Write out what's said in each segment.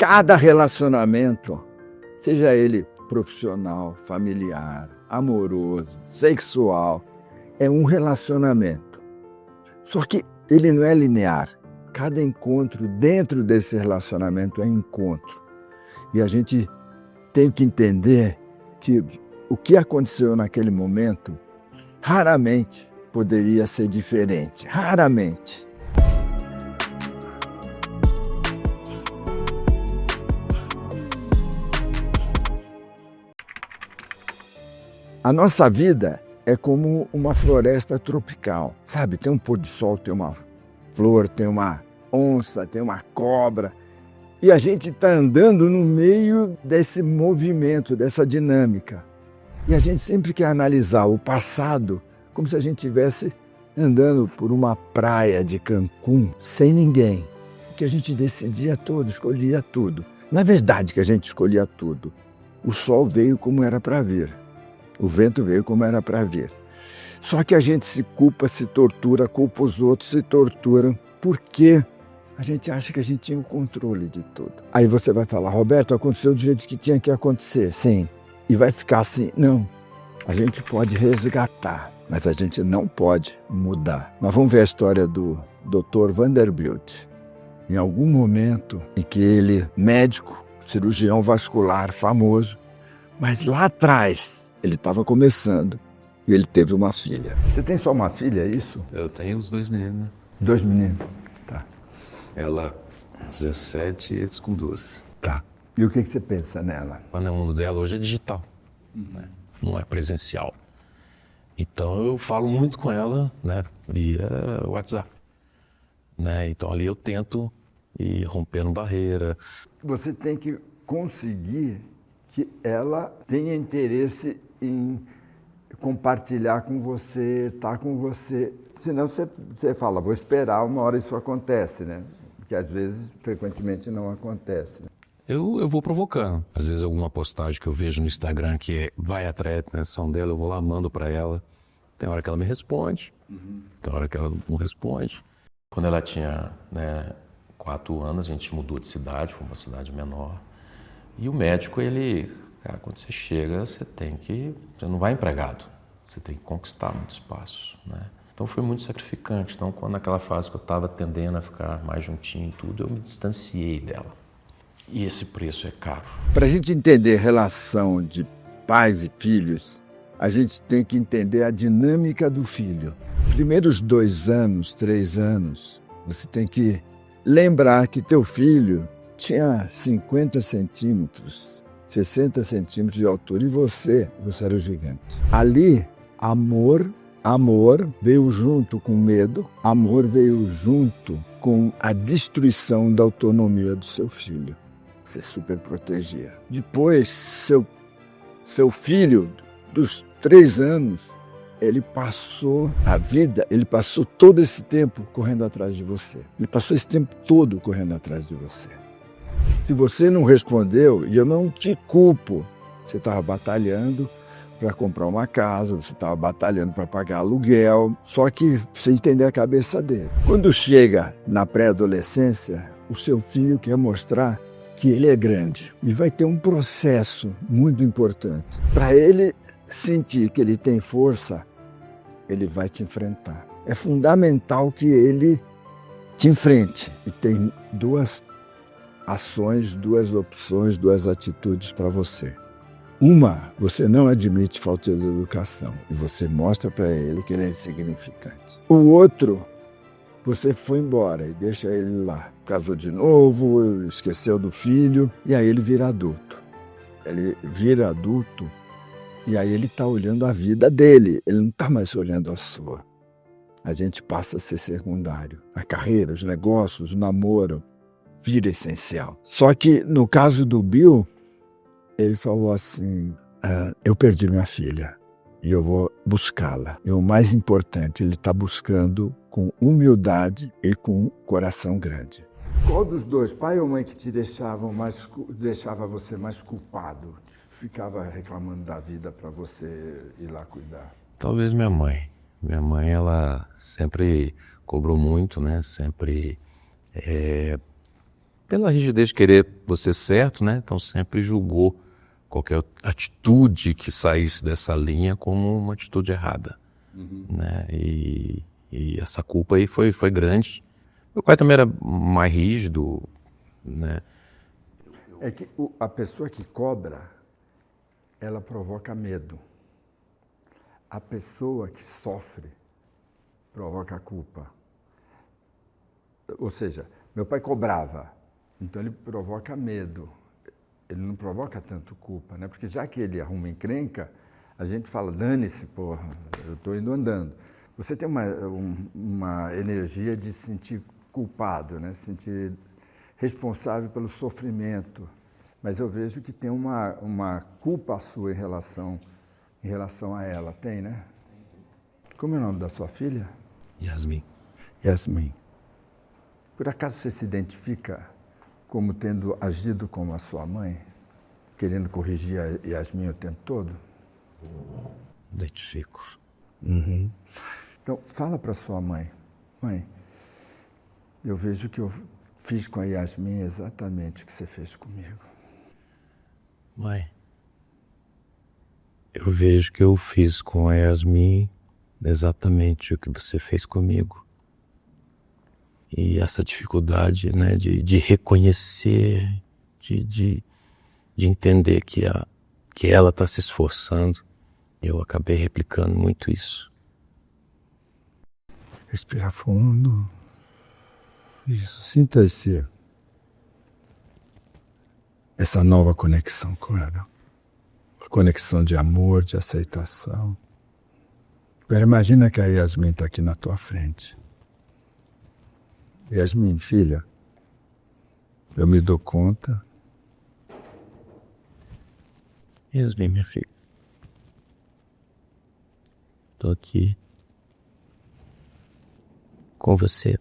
cada relacionamento, seja ele profissional, familiar, amoroso, sexual, é um relacionamento. Só que ele não é linear. Cada encontro dentro desse relacionamento é encontro. E a gente tem que entender que o que aconteceu naquele momento raramente poderia ser diferente. Raramente. A nossa vida é como uma floresta tropical, sabe? Tem um pôr do sol, tem uma flor, tem uma onça, tem uma cobra. E a gente está andando no meio desse movimento, dessa dinâmica. E a gente sempre quer analisar o passado como se a gente estivesse andando por uma praia de Cancún sem ninguém. Que a gente decidia tudo, escolhia tudo. Não é verdade que a gente escolhia tudo. O sol veio como era para vir. O vento veio como era para vir. Só que a gente se culpa, se tortura, culpa os outros, se torturam, porque a gente acha que a gente tinha o controle de tudo. Aí você vai falar, Roberto, aconteceu do jeito que tinha que acontecer. Sim. E vai ficar assim. Não. A gente pode resgatar, mas a gente não pode mudar. Nós vamos ver a história do Dr. Vanderbilt. Em algum momento em que ele, médico, cirurgião vascular famoso, mas lá atrás ele estava começando e ele teve uma filha. Você tem só uma filha, é isso? Eu tenho os 2 meninos. 2 meninos, tá. Ela 17 e eles com 12. Tá. E o que você pensa nela? O mundo dela hoje é digital, né? Não é presencial. Então eu falo muito com ela, né, via WhatsApp. Né? Então ali eu tento ir rompendo barreira. Você tem que conseguir que ela tenha interesse em compartilhar com você, estar com você. Senão você fala, vou esperar, uma hora isso acontece, né? Que às vezes, frequentemente, não acontece. Né? Eu vou provocando. Às vezes alguma postagem que eu vejo no Instagram que vai atrair a atenção dela, eu vou lá, mando para ela. Tem hora que ela me responde, tem hora que ela não responde. Quando ela tinha 4 anos, a gente mudou de cidade, foi uma cidade menor. E o médico, ele, cara, quando você chega, você não vai empregado, você tem que conquistar muito espaço, né? Então foi muito sacrificante. Então, quando naquela fase que eu estava tendendo a ficar mais juntinho e tudo, eu me distanciei dela. E esse preço é caro. Para a gente entender relação de pais e filhos, a gente tem que entender a dinâmica do filho. Primeiros 2 anos, 3 anos, você tem que lembrar que teu filho tinha 50 centímetros, 60 centímetros de altura e você era o gigante. Ali, amor veio junto com medo, amor veio junto com a destruição da autonomia do seu filho. Você super protegia. Depois, seu filho, dos 3 anos, ele passou todo esse tempo correndo atrás de você. Ele passou esse tempo todo correndo atrás de você. Se você não respondeu, e eu não te culpo, você estava batalhando para comprar uma casa, você estava batalhando para pagar aluguel, só que você entender a cabeça dele. Quando chega na pré-adolescência, o seu filho quer mostrar que ele é grande e vai ter um processo muito importante. Para ele sentir que ele tem força, ele vai te enfrentar. É fundamental que ele te enfrente. E tem 2 ações, 2 opções, 2 atitudes para você. Uma, você não admite falta de educação e você mostra para ele que ele é insignificante. O outro, você foi embora e deixa ele lá. Casou de novo, esqueceu do filho e aí ele vira adulto. Ele vira adulto e aí ele está olhando a vida dele, ele não está mais olhando a sua. A gente passa a ser secundário. A carreira, os negócios, o namoro vira essencial. Só que no caso do Bill, ele falou assim, eu perdi minha filha e eu vou buscá-la. E o mais importante, ele está buscando com humildade e com um coração grande. Qual dos 2, pai ou mãe, que te deixava você mais culpado? Ficava reclamando da vida para você ir lá cuidar? Talvez minha mãe. Minha mãe, ela sempre cobrou muito, né? Sempre pela rigidez de querer você certo, né? Então sempre julgou qualquer atitude que saísse dessa linha como uma atitude errada, né? E essa culpa aí foi grande. Meu pai também era mais rígido, né? É que a pessoa que cobra, ela provoca medo. A pessoa que sofre provoca culpa. Ou seja, meu pai cobrava, então ele provoca medo. Ele não provoca tanto culpa, né? Porque já que ele arruma encrenca, a gente fala, dane-se, porra, eu estou indo andando. Você tem uma energia de se sentir culpado, né? Se sentir responsável pelo sofrimento. Mas eu vejo que tem uma culpa sua em relação a ela. Tem, né? Como é o nome da sua filha? Yasmin. Yasmin. Por acaso você se identifica como tendo agido como a sua mãe, querendo corrigir a Yasmin o tempo todo? Identifico. Uhum. Então, fala para sua mãe. Mãe, eu vejo que eu fiz com a Yasmin exatamente o que você fez comigo. Mãe, eu vejo que eu fiz com a Yasmin exatamente o que você fez comigo. E essa dificuldade, né, de reconhecer, de entender que ela está se esforçando, eu acabei replicando muito isso. Respira fundo. Isso, sinta essa nova conexão com ela. Uma conexão de amor, de aceitação. Agora imagina que a Yasmin está aqui na tua frente. Yasmin, filha, eu me dou conta. Yasmin, minha filha. Estou aqui com você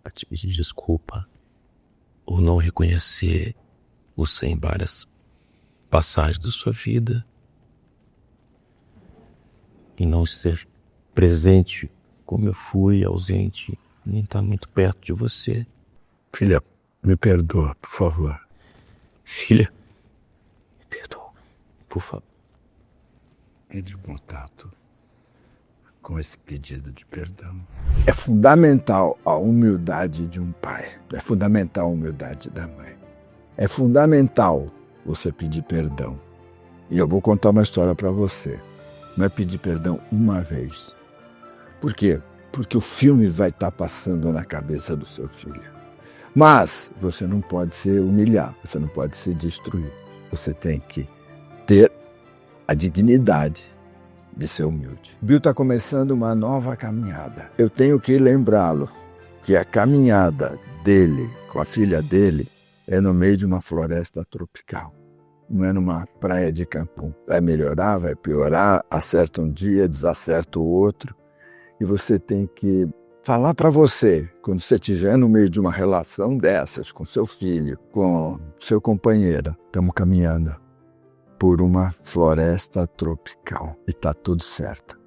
para te pedir desculpa ou não reconhecer você em várias passagens da sua vida e não ser presente como eu fui, ausente, nem estar muito perto de você. Filha, me perdoa, por favor. Filha, me perdoa, por favor. Entre em contato com esse pedido de perdão. É fundamental a humildade de um pai. É fundamental a humildade da mãe. É fundamental você pedir perdão. E eu vou contar uma história para você. Não é pedir perdão uma vez. Por quê? Porque o filme vai estar passando na cabeça do seu filho. Mas você não pode se humilhar, você não pode se destruir. Você tem que ter a dignidade de ser humilde. Bill está começando uma nova caminhada. Eu tenho que lembrá-lo que a caminhada dele com a filha dele é no meio de uma floresta tropical. Não é numa praia de Cancún. Vai melhorar, vai piorar, acerta um dia, desacerta o outro. E você tem que falar para você, quando você estiver no meio de uma relação dessas, com seu filho, com seu companheiro, estamos caminhando por uma floresta tropical e está tudo certo.